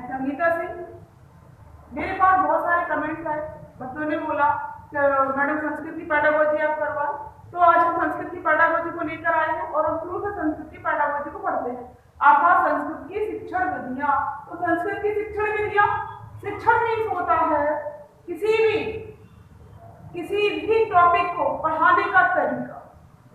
संगीता सिंह। मेरे पास बहुत सारे कमेंट्स आए, बच्चों ने बोला कि मैडम संस्कृत की पेडागोजी आप करवाएं। तो आज हम संस्कृत की पेडागोजी को लेकर आए हैं और हम शुरू से संस्कृत की पेडागोजी को पढ़ते हैं। अर्थात संस्कृत की शिक्षण विधियां। तो संस्कृत की शिक्षण विधियां, शिक्षण मीन्स होता है किसी भी टॉपिक को पढ़ाने का तरीका,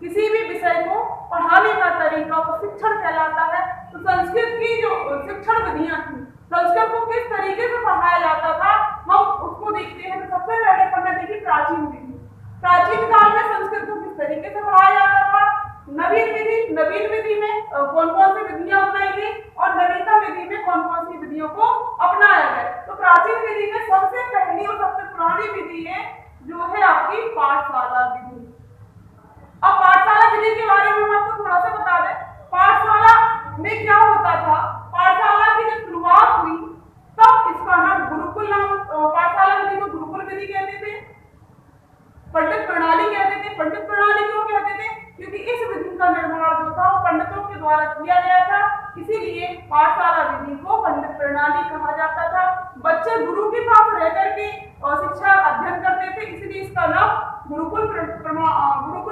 किसी भी विषय को पढ़ाने का तरीका वो शिक्षण कहलाता है। तो संस्कृत की जो शिक्षण विधियां थी, संस्कृत को किस तरीके से पढ़ाया जाता था, हम उसको देखते हैं। तो सबसे पहले पढ़ना देखिए प्राचीन विधि। प्राचीन काल में संस्कृत को किस तरीके से पढ़ाया जाता था। नवीन विधि, नवीन विधि में कौन कौन सी विधियां अपनाई गई और नवीनतम विधि में कौन कौन सी विधियों को अपनाया गया। तो प्राचीन विधि में सबसे पहली और सबसे पुरानी विधि है जो है आपकी पाठशाला विधि। अब पाठशाला विधि के बारे में हम आपको थोड़ा सा बता दें। पाठशाला में क्या होता था, पाठशाला की जब शुरुआत हुई तब इसका नाम गुरुकुल नाम, पाठशाला विधि को गुरुकुल विधि कहते थे, पंडित प्रणाली कहते थे। पंडित प्रणाली क्यों कहते थे, क्योंकि इस विधि का निर्माण जो था वो पंडितों के द्वारा किया गया था, इसीलिए पाठशाला विधि को पंडित प्रणाली कहा जाता था। बच्चे गुरु के पास रह करके शिक्षा अध्ययन करते थे, इसलिए इसका नाम गुरुकुल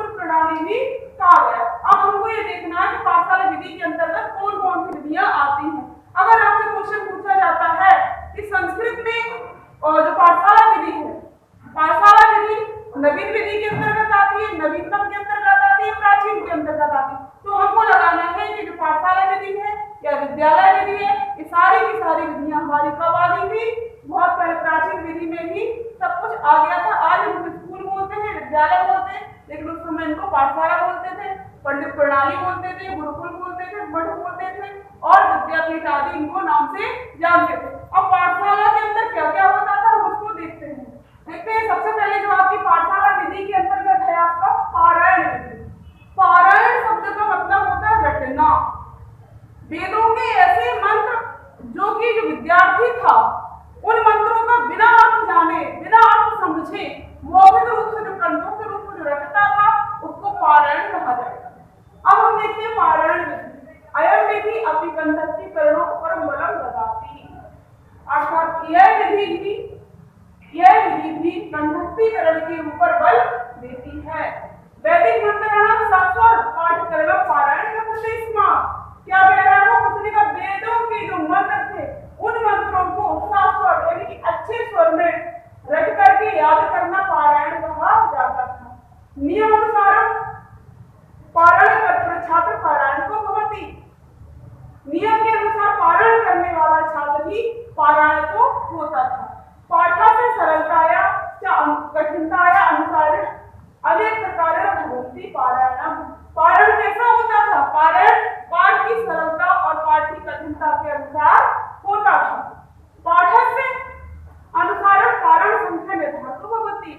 प्रणाली भी कहा गया। अब हमको ये देखना है कि पाठशाला विधि के अंतर्गत कौन कौन सी विधियां आती हैं। अगर आपसे क्वेश्चन पूछा जाता है कि संस्कृत में जो पाठशाला विधि है, पाठशाला विधि नवीन विधि के अंतर्गत आती है, नवीनतम के अंतर्गत आती है, प्राचीन के अंतर्गत आती है। तो हमको लगाना है कि जो पाठशाला विधि है या विद्यालय विधि है, ये सारी की सारी विधियां हमारी कब आ गई थी, बहुत पहले प्राचीन विधि में ही सब कुछ आ गया था। आज हम स्कूल बोलते हैं, विद्यालय बोलते हैं, लेकिन उस समय इनको पाठशाला बोलते थे, पंडित प्रणाली बोलते थे, गुरुकुल बोलते थे, मठ बोलते थे और विद्यापीठ आदि इनको नाम से जानते थे। अब पाठशाला के अंदर क्या क्या होता था हम उसको देखते हैं। सबसे पहले जो आपकी पाठशाला विधि के अंतर्गत है आपका पारायण विधि। पारायण शब्द का मतलब होता है रटना। वेदों के ऐसे मंत्र जो कि जो विद्यार्थी था उन मंत्रों का बिना अर्थ जाने, बिना अर्थ समझे मौखिक रूप से जो कंठों के रूप में जो रटता था उसको पारायण कहा जाएगा। अब हम देखते हैं पारायण विधि। अयम विधि अपनी कंठस्थी करणों पर बलम ददाती, अर्थात यह विधि भी कंठस्थीकरण के ऊपर बल देती है। वैदिक मंत्रणाम सस्वर पाठकरण पारायण करते स्म। क्या कह रहा है वो, उसने कहा वेदों के जो मंत्र थे उन मंत्रों को सस्वर यानी कि अच्छे स्वर में रट करके याद करना पारायण कहा जाता था। नियमानुसार पारायण करते छात्र पारायण को भवति, नियम के अनुसार पारायण करने वाला छात्र ही पारायण को होता था। पाठा से सरलताया कठिनताया अनुसार अनेक प्रकार भवन्ति पारायणम। पारायण कैसा होता था, पारायण पाठ की सरलता और पाठ की कठिनता के अनुसार होता था। पाठा से अनुसार पारायण संख्या निर्धारित भवति,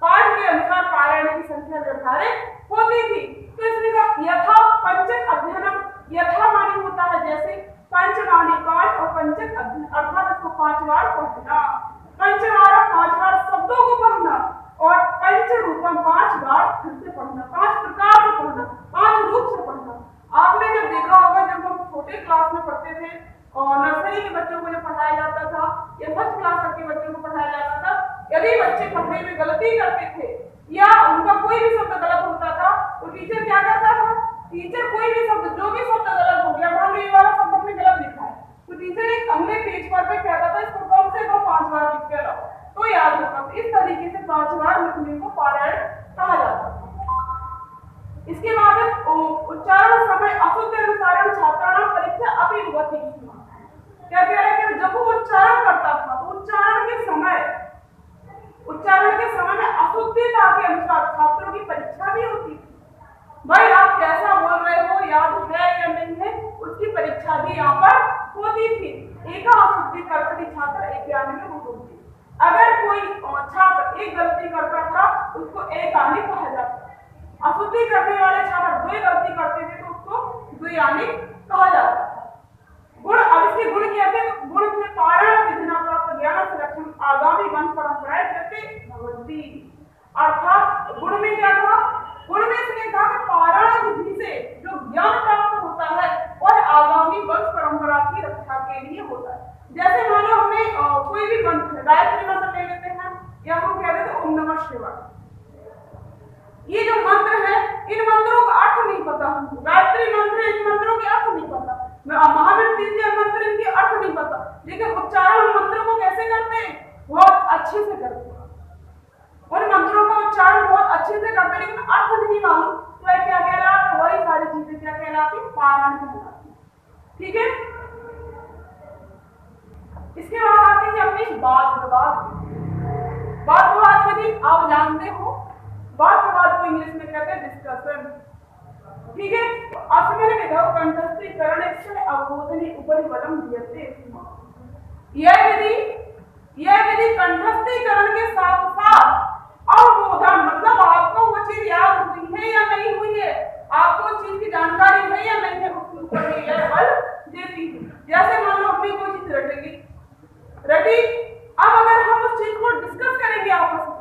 पाठ के अनुसार पारायण की संख्या निर्धारित होती थी। तो इसमें यथा पंचक अध्ययनम, यथा मानी होता है जैसे, पंच मानी 5 और पंचक अध्ययन अर्थात इसको 5 बार पढ़ना, पंचवारा 5 बार शब्दों को पढ़ना और पंच रूपम 5 बार फिर से पढ़ना, 5 प्रकार से पढ़ना, 5 रूप से पढ़ना। आपने जब देखा होगा जब हम छोटे क्लास में पढ़ते थे और नर्सरी के बच्चों को जब पढ़ाया जाता था या फर्स्ट क्लास तक के बच्चों को पढ़ाया जाता था, यदि बच्चे पढ़ने में गलती करते थे या उनका कोई भी शब्द गलत होता था तो टीचर क्या करता था, टीचर कोई भी शब्द, जो भी शब्द गलत हो गया, मान लो ये वाला शब्द हमने गलत लिखा है, तो टीचर एक अगले पेज पर कहता था इसको कम से कम 5 बार लिख के लाओ तो याद होगा। तो इस तरीके से 5 बार लिखने को पारायण कहा जाता था। इसके बाद उच्चारण समय अशुद्ध अनुसारण छात्राणाम परीक्षा अभिभवति। क्या कह रहे हैं, जब वो उच्चारण करता था तो उच्चारण के समय में अशुद्धता के अनुसार छात्रों की परीक्षा भी होती थी। भाई आप कैसा बोल रहे हो, याद है या नहीं है, उसकी परीक्षा भी यहाँ पर होती थी। एक अशुद्धि करते छात्र एक में वो होती। अगर कोई छात्र एक गलती करता था उसको एक आने कहा जाता, अशुद्धि करने वाले छात्र 2 गलती करते थे तो उसको 2 आने कहा जाता था। गुण, अब इसके गुण क्या थे, गुण में पारायण विधिना प्राप्त ज्ञान संरक्षण आगामी वंश परंपराएं करते भगवती, अर्थात गुण में क्या था, गुण में इसने कहा कि पारायण विधि से जो ज्ञान प्राप्त होता है और आगामी वंश परंपरा की रक्षा के लिए होता है। जैसे मान लो हमने कोई भी मंत्र, गायत्री मंत्र ले लेते हैं या हम कह देते हैं ओम नमः शिवाय। ये जो मंत्र है, इन मंत्रों का अर्थ नहीं पता हमको, गायत्री मंत्र इन मंत्रों के अर्थ नहीं पता, महामृत्युंजय मंत्र इनके अर्थ नहीं पता, लेकिन उच्चारण मंत्रों को कैसे करते हैं, बहुत अच्छे से करते हैं। उन मंत्रों का उच्चारण बहुत अच्छे से करते हैं, लेकिन अर्थ नहीं मालूम, तो क्या कहलाता, वही सारी चीजें क्या कहलाती, पारायण कहलाती। ठीक है, इसके बाद आती है अपनी वाद विवाद विधि। आप जानते हो वाद विवाद को इंग्लिश में कहते हैं डिस्कशन। ठीक है, अस्मिन् विधौ कंठस्थीकरणे अवबोधने उपरि बलं दीयते। यह विधि कंठस्थीकरण के साथ साथ अवबोधन, मतलब आपको वो चीज याद हुई है या नहीं हुई है, आपको उस चीज की जानकारी है या नहीं है, उसके ऊपर भी यह बल देती है। जैसे मान लो अपनी कोई चीज रटी, अब अगर हम उस चीज को डिस्कस करेंगे आपस में,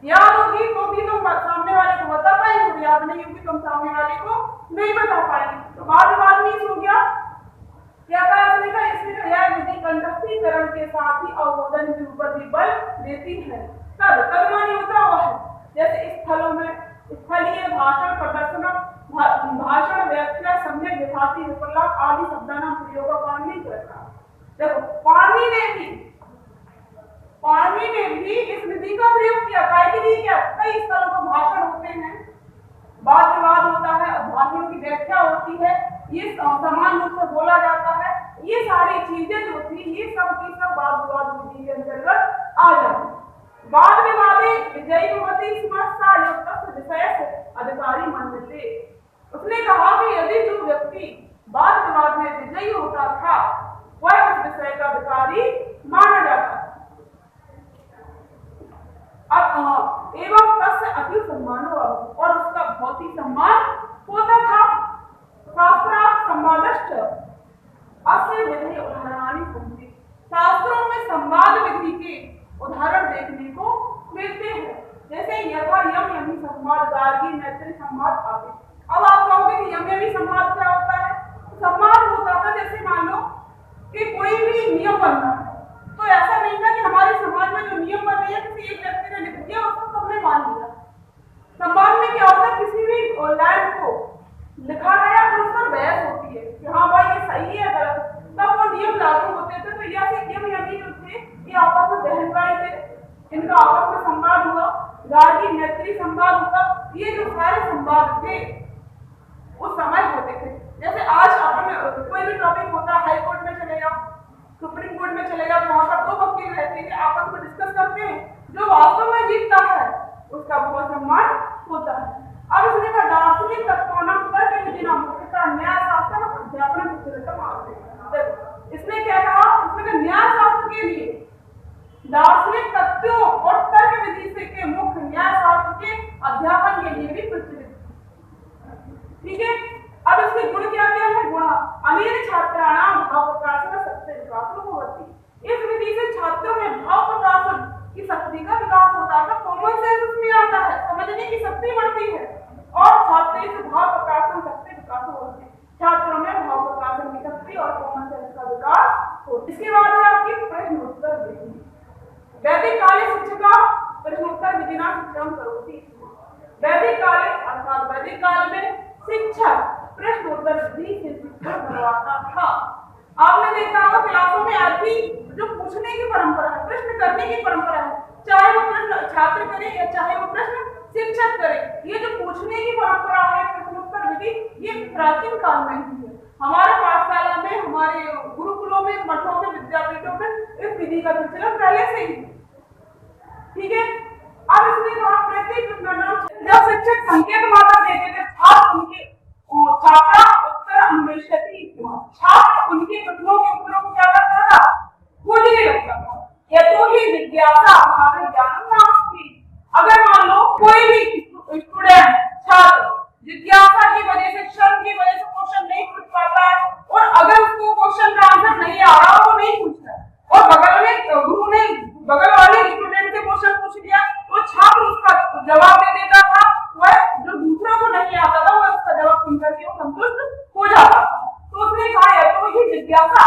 याद होगी तो भी तुम सामने वाले को बता पाएंगे, याद नहीं होगी तुम सामने वाले को नहीं बता पाएंगे, तो बाद में हो गया। क्या कहा इसमें यह विधि कंठस्थीकरण के साथ ही अवबोधन के ऊपर भी बल देती है। तद मानी होता हुआ है, जैसे स्थलों में स्थलीय भाषण प्रदर्शन, भाषण व्याख्या, सम्यक विभाति, विपलाप आदि शब्दानां प्रयोग का पाणिनि करता। देखो पाणिनि ने भी इस विधि का प्रयोग किया, कई स्थलों पर भाषण होते हैं, वाद विवाद होता है, ध्वनियों की व्याख्या होती है, ये समान रूप से बोला जाता है, ये सारी चीजें जो थी ये सब की सब वाद विवाद विधि के अंतर्गत आ जाती। वाद विवादे विजयी भवति स्मर्शा युक्तस्य विषयस्य अधिकारी मन्यते। उसने कहा कि यदि जो व्यक्ति वाद विवाद में विजयी होता था वह उस विषय का अधिकारी माना जाता है। अब एवं तस्य अति सम्मानो, और उसका बहुत ही सम्मान होता था। शास्त्रार्थ संवादश्च अस्य विधि उदाहरणानि सन्ति। शास्त्रों में संवाद विधि के उदाहरण देखने को मिलते हैं, जैसे यथा यम यमी संवाद, गार्गी मैत्री संवाद आदि। अब आप कहोगे कि यम यमी संवाद क्या होता है? संवाद होता था, जैसे मान लो कि कोई भी नियम बनना है, तो ऐसा नहीं था कि हमारे समाज में जो नियम बन रही है किसी एक व्यक्ति ने लिख दिया उसको सबने मान लिया। संवाद में क्या होता है, किसी भी लाइन को लिखा गया तो उस पर बहस होती है कि हाँ भाई ये सही है गलत, तब वो नियम लागू होते थे। तो यह यम यमी जो थे ये आपस में बहन भाई थे, इनका आपस में संवाद हुआ, गार्गी मैत्री संवाद हुआ। ये जो सारे संवाद थे उस समय होते थे। जैसे आज अपन कोई भी टॉपिक होता है, हाई कोर्ट में चले जाओ, सुप्रीम कोर्ट में चले जाओ, वहां पर दो वकील रहते हैं, आपस में डिस्कस करते हैं, जो वास्तव में जीतता है उसका बहुत सम्मान होता है। अब इसने कहा दार्शनिक तत्वानां तर्क विधिना मुख्यतः न्यायशास्त्र अध्यापन विस्तृतम आवश्यक। इसने क्या कहा, उसने कहा न्यायशास्त्र के लिए दार्शनिक तत्वों और तर्क विधि से के मुख्य न्यायशास्त्र के अध्यापन के लिए भी प्रचलित। ठीक है, अब इसके गुण क्या क्या है? गुण अनेक छात्राणां भाव प्रकाशन शक्ति विकासो होती। इस विधि से छात्रों में भाव प्रकाशन की शक्ति का विकास होता है, कॉमन सेंस उसमें आता है, समझने की शक्ति बढ़ती है और छात्र से भाव प्रकाशन शक्ति विकास होती है। छात्रों में भाव प्रकाशन की शक्ति और कॉमन सेंस का विकास होता है। इसके बाद है आपकी प्रश्नोत्तर विधि। वैदिक काले शिक्षका प्रश्नोत्तर विधिना शिक्षण करोति। वैदिक काले अर्थात वैदिक काल में शिक्षक प्रश्नोत्तर विधि से शिक्षण करवाता था। आपने देखा होगा क्लासों में आज भी जो पूछने की परंपरा है, प्रश्न करने की परंपरा है, चाहे वो प्रश्न छात्र करे या चाहे वो प्रश्न शिक्षक करे, ये जो पूछने की परंपरा है प्रश्नोत्तर विधि, ये प्राचीन काल में ही है। हमारे पाठशाला में, हमारे गुरुकुलों में, मठों में, विद्यापीठों में इस विधि का प्रचलन पहले से ही। ठीक है, अब इसमें कहा प्रत्येक जब शिक्षक संकेत मात्रा देते थे छात्र उनके छात्रा उत्तर अन्वेषति, छात्र उनके प्रश्नों के उत्तरों को क्या करता था? खोजने लगता था। यतो ही जिज्ञासा भावे ज्ञानम नास्ति। अगर मान लो कोई भी स्टूडेंट छात्र जिज्ञासा की वजह से, शर्म की वजह से क्वेश्चन नहीं पूछ पाता है और अगर उसको क्वेश्चन का आंसर नहीं आ रहा वो नहीं पूछता और बगल में गुरु ने बगल वाले स्टूडेंट से क्वेश्चन पूछ लिया तो छात्र उसका जवाब दे देता था, वह जो दूसरों को नहीं आता था वह उसका जवाब सुनकर के वो संतुष्ट हो जाता था। तो उसने कहा यतो ही जिज्ञासा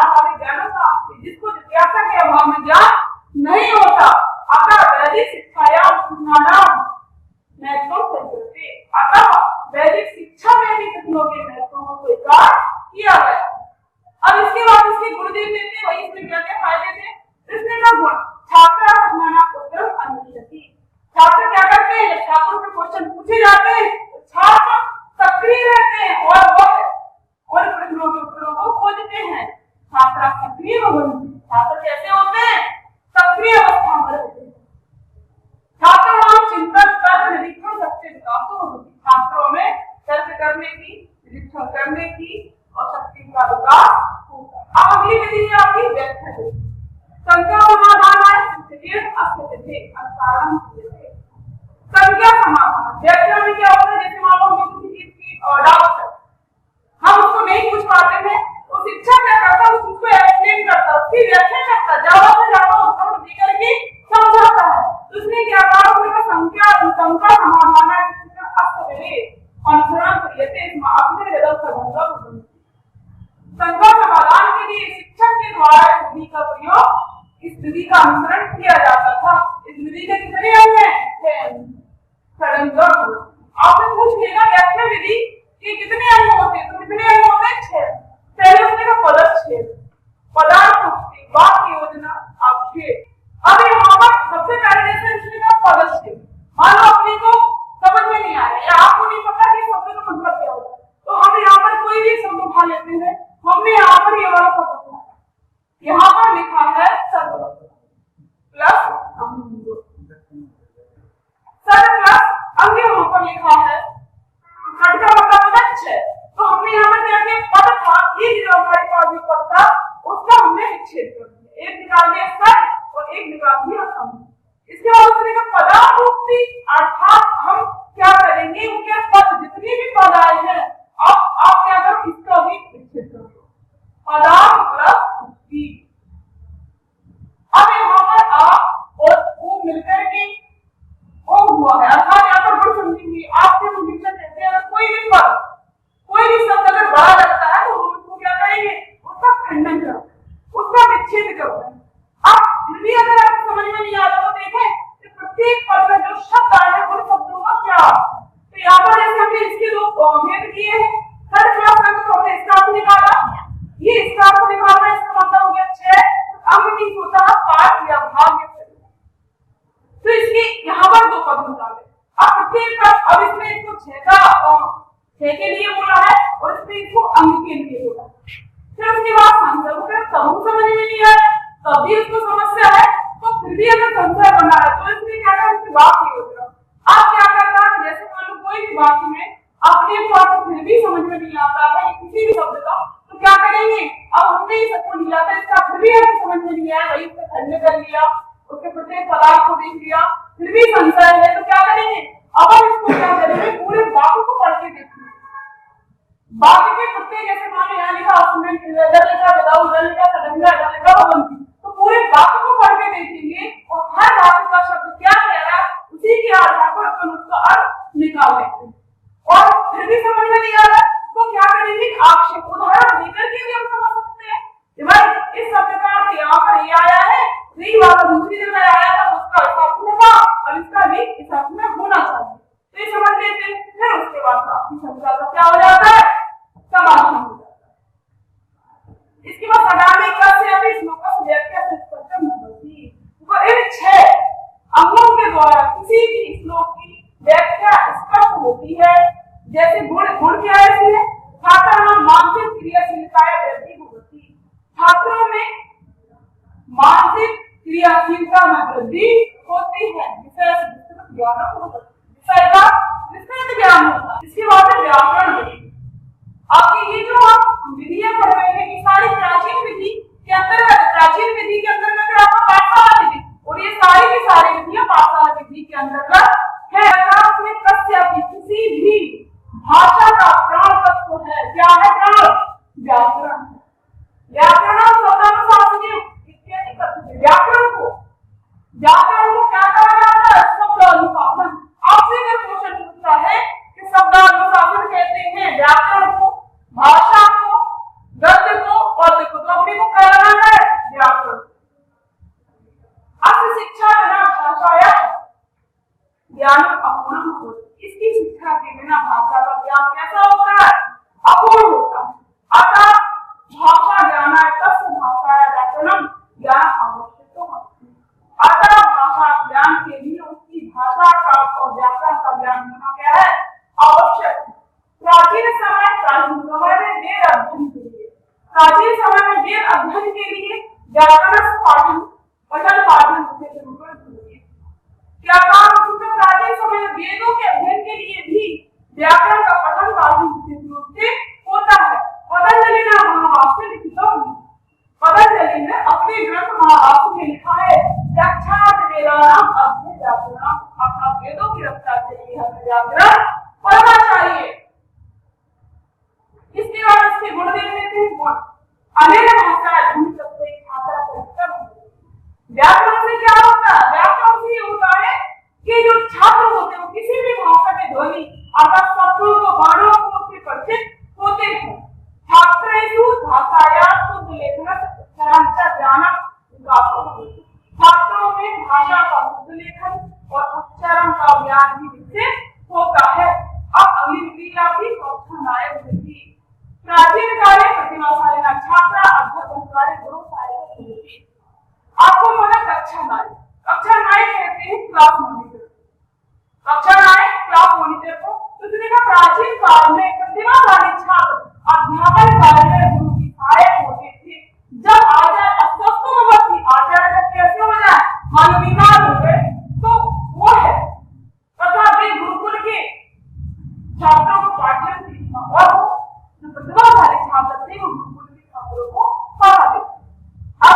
उसके गुरुदेव देते वही इसमें क्या क्या फायदे थे। इसमें का गुण छात्र अपनाना उत्तर अनुष्ठति। छात्र क्या करते हैं, जब छात्रों से क्वेश्चन पूछे जाते हैं छात्र सक्रिय रहते हैं और प्रश्नों के उत्तरों को खोजते हैं। छात्र सक्रिय होते हैं। छात्र कैसे होते हैं, सक्रिय अवस्था में रहते हैं। छात्रों में चिंतन तर्क निरीक्षण शक्ति विकास होती है। छात्रों में तर्क करने की, निरीक्षण करने की और शक्ति का विकास होता है। अब अगली विधि है आपकी व्याख्या विधि। संख्या समाधान है संख्या समाधान। व्याख्या में क्या होता है, जैसे मान लो हमें किसी चीज की डाउट है, हम उसको नहीं पूछ पाते हैं तो शिक्षक क्या करता है, उसको एक्सप्लेन करता है, उसकी व्याख्या करता है, ज्यादा से ज्यादा उत्तर देकर के समझाता है। तो इसने क्या कहा, उसने संख्या समाधान है अनुसरण क्रियते इसमें अपने वेदों का मतलब संख्या समाधान के लिए शिक्षक के द्वारा इस विधि का प्रयोग, इस विधि का अनुसरण किया जाता था। इस विधि के कितने अंग हैं, आपने पूछ लिया व्याख्या विधि के कितने अंग होते हैं, तो कितने अंग होते हैं, 6। पहले उसने का पदच्छेद, पदार्थ उक्ति, वाक्य योजना, आक्षेप। अब यहाँ पर सबसे पहले जैसे उसने का पदच्छेद, मान लो अपने को समझ में नहीं आ रहा है, आपको नहीं पता कि शब्द का मतलब क्या होता है, तो हम यहाँ पर कोई भी शब्द उठा लेते हैं। हमने यहाँ पर ये वाला शब्द उठाया, यहाँ पर लिखा है सद प्लस अंग, सद प्लस अंग यहाँ पर लिखा है, सद का मतलब होता है 6। तो हमने यहाँ पर क्या किया, पद था, ये जो हमारे पास जो पद था उसका हमने विच्छेद कर दिया, एक निकाल दिया सद और एक निकाल दिया अंग। इसके बाद उसने कहा पदार्थोक्ति, अर्थात हम क्या करेंगे, उनके पद जितने भी पद आए हैं आप क्या करो, इसका भी विच्छेद कर दो, पदार्थ प्लस उक्ति। अब यहाँ पर आ और ओ मिलकर के ओ हुआ है, अर्थात यहाँ पर गुण समझेंगे। आपके मुझे कहते हैं अगर कोई भी पद, कोई भी शब्द अगर बड़ा लगता है तो उसको क्या करेंगे, उसका खंडन करो, उसका विच्छेद करो। अब फिर भी अगर आपको समझ में नहीं आता तो देखें कि प्रत्येक पद में जो शब्द आए हैं उन शब्दों का क्या, तो यहाँ पर जैसे हमने इसके दो भेद किए हैं, थर्ड क्लास में तो हमने इसका अर्थ निकाला, ये इसका अर्थ निकालना, इसका मतलब हो गया 6। अंग नहीं होता है पाठ या भाग या शरीर, तो इसके यहाँ पर 2 पद निकाले। अब प्रत्येक पद, अब इसमें इसको 6 के लिए बोला है और इसमें इसको अंग के लिए बोला है। फिर उसके बाद संख्या को फिर तब समझ में नहीं आया, तब भी उसको समस्या है, तो फिर भी अगर संख्या बना है तो इसमें क्या है, इसकी वाक्य योजना। आप क्या करना है, जैसे मान लो कोई भी वाक्य में अपने को आपको फिर भी समझ में नहीं आता है किसी भी शब्द का, तो क्या करेंगे, अब हमने ये सबको लिया था, इसका फिर भी आपको समझ में नहीं आया, वही उसका खंड कर लिया, उसके प्रत्येक पदार्थ को देख लिया, फिर भी संशय है, तो क्या करेंगे, अब हम इसको क्या करेंगे, पूरे वाक्य को पढ़ के देखेंगे। वाक्य के प्रत्येक, जैसे मान लो यहाँ लिखा उसमें इधर लिखा विदाउट, उधर लिखा सडनगा, इधर लिखा भवंती, तो पूरे वाक्य को पढ़ के देखेंगे और हर वाक्य का शब्द क्या कह रहा है उसी के आधार पर अपन उसका अर्थ निकाल लेते हैं। और फिर भी समझ में नहीं आ रहा तो क्या करेंगे, आक्षेप, उदाहरण देकर के भी हम समझ सकते हैं कि भाई इस शब्द का अर्थ यहाँ पर ये आया है, यही वाला दूसरी जगह आया था, उसका इस अर्थ में था और इसका भी इस अर्थ में होना चाहिए, तो ये समझ लेते हैं। फिर उसके बाद आपकी शंका का क्या हो जाता है, समाधान हो जाता है। इसके बाद सदाने का से अभी श्लोक का व्याख्या से स्पष्ट होती है, इन 6 अंगों के द्वारा किसी भी श्लोक की व्याख्या स्पष्ट होती है। जैसे गुण क्या है इसमें, छात्र में मानसिक क्रियाशीलता वृद्धि होती, छात्रों में मानसिक क्रियाशीलता में वृद्धि होती है, विषय ज्ञान होता है, विषय का विस्तृत ज्ञान होता है। इसके बाद व्याकरण विधि, आपकी ये जो हम विधियां पढ़ रहे हैं, ये सारी प्राचीन विधि के अंतर्गत, प्राचीन विधि के अंतर्गत आपका पाठशाला विधि, और ये सारी की सारी विधियां पाठशाला विधि के अंतर्गत है। उसमें किसी भी भाषा का प्राण तत्व है, क्या है प्राण, व्याकरण। व्याकरण शब्दानुशासनी इत्यादि करते, व्याकरण को क्या कहा जाता है, शब्दानुशासन। आपसे अगर क्वेश्चन पूछता है कि शब्दानुशासन कहते हैं व्याकरण को, भाषा को, गद्य को, पद्य को, तो अपने को क्या लगाना है, व्याकरण। अर्थ शिक्षा बिना भाषा या ज्ञान अपूर्ण होता, इसकी शिक्षा के बिना भाषा का ज्ञान कैसा होता है, अपूर्ण होता है। अतः भाषा ज्ञान तस्य अध्ययन के लिए व्याकरण पाठन पठन पाठन से जरूरत होती है। क्या काम उसका प्राचीन समय में वेदों के अध्ययन के लिए भी व्याकरण का पठन पाठन विशेष रूप से होता है। पतंजलि ने महाभाष्य लिखा है। पतंजलि ने अपने ग्रंथ महाभाष्य में लिखा है रक्षात वेदानाम अध्ययन व्याकरण। अपना वेदों की रक्षा के लिए हमें व्याकरण पढ़ना चाहिए। इसके बाद इसके गुण देख लेते हैं। गुण अनेक भाषा झूठ सकते छात्रा परिश्रम। व्याकरण से क्या होता है? व्याकरण से ये होता है कि जो छात्र होते हैं वो किसी भी भाषा में ध्वनि अर्थात शब्दों को वर्णों को से परिचित होते हैं। छात्रेषु भाषाया शुद्ध लेखन उच्चारण ज्ञान छात्रों में भाषा का शुद्ध लेखन और उच्चारण का ज्ञान भी विकसित होता है। अब अगली विधि आपकी कक्षा नायक विधि। प्राचीन काले प्रतिभाशाली छात्रा अध्ययन कार्य गुरु सहायक। आपको पता कक्षा नायक। कक्षा नायक कहते हैं क्लास मॉनिटर। कक्षा नायक क्लास मॉनिटर को दूसरे का प्राचीन काल में प्रतिभाशाली छात्र अध्यापन कार्य में गुरु की सहायक होते थे। जब आचार्य अस्वस्थ होती आचार्य कैसे हो जाए मानो बीमार हो गए तो वो है तथा वे गुरुकुल के छात्रों को पाठ्यक्रम सीखना और जो प्रतिभाशाली छात्र थे वो गुरुकुल के छात्रों को पढ़ाते थे। अब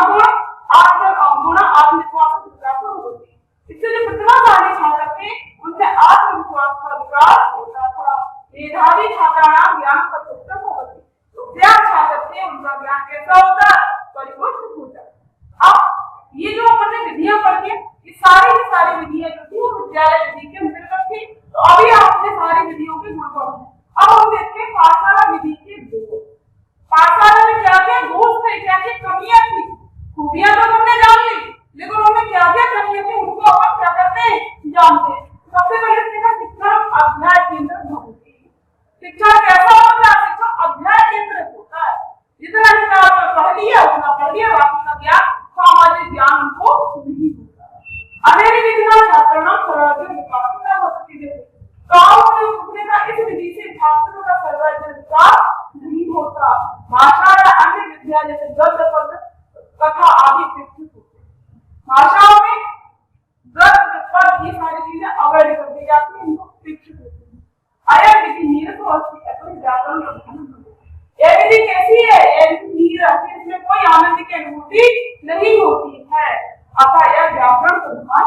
गुण आत्मविश्वास विकास होती। इससे जो प्रतिभाशाली छात्र थे उनमें आत्मविश्वास का विकास होता था। मेधावी छात्राणाम ज्ञान परिपुष्टम होती। तो ज्ञान छात्र थे उनका ज्ञान कैसा होता? परिपुष्ट होता। अब ये जो हमने विधियां पढ़ी ये सारी विधियां जो थी वो विद्यालय विधि के अंतर्गत थी। तो अभी आपने सारी विधियों के गुण पढ़े। अब हम देखते हैं पाठशाला विधि के दोष। पाठशाला में क्या क्या दोष थे, क्या क्या कमियां थी। खूबियां तो हमने जान ली लेकिन उनमें क्या क्या कमियां थी उनको अपन क्या करते हैं जानते हैं। सबसे पहले देखा शिक्षा अध्याय केंद्रित होती है। शिक्षा कैसा होता है? शिक्षा अध्याय केंद्रित होता है। जितना किताब में पढ़ लिया उतना पढ़ लिया बाकी का ज्ञान सामाजिक ज्ञान उनको नहीं होता। अनेक विधियां छात्रों सर्वाधिक विकास का होती है। गांव में उठने का इस विधि से छात्रों का सर्वाधिक विकास नहीं होता। भाषा या अन्य विद्या जैसे गद्य पद कथा आदि विकसित होते हैं। भाषाओं में गद्य पद ये सारी चीजें अवॉइड कर दी जाती हैं। इनको विकसित होते हैं। अयम विधि नीरस होती है तो व्याकरण का ध्यान रखो। यह विधि कैसी है? यह विधि नीरस है। इसमें कोई आनंद की अनुभूति नहीं होती है। अतः यह व्याकरण का ध्यान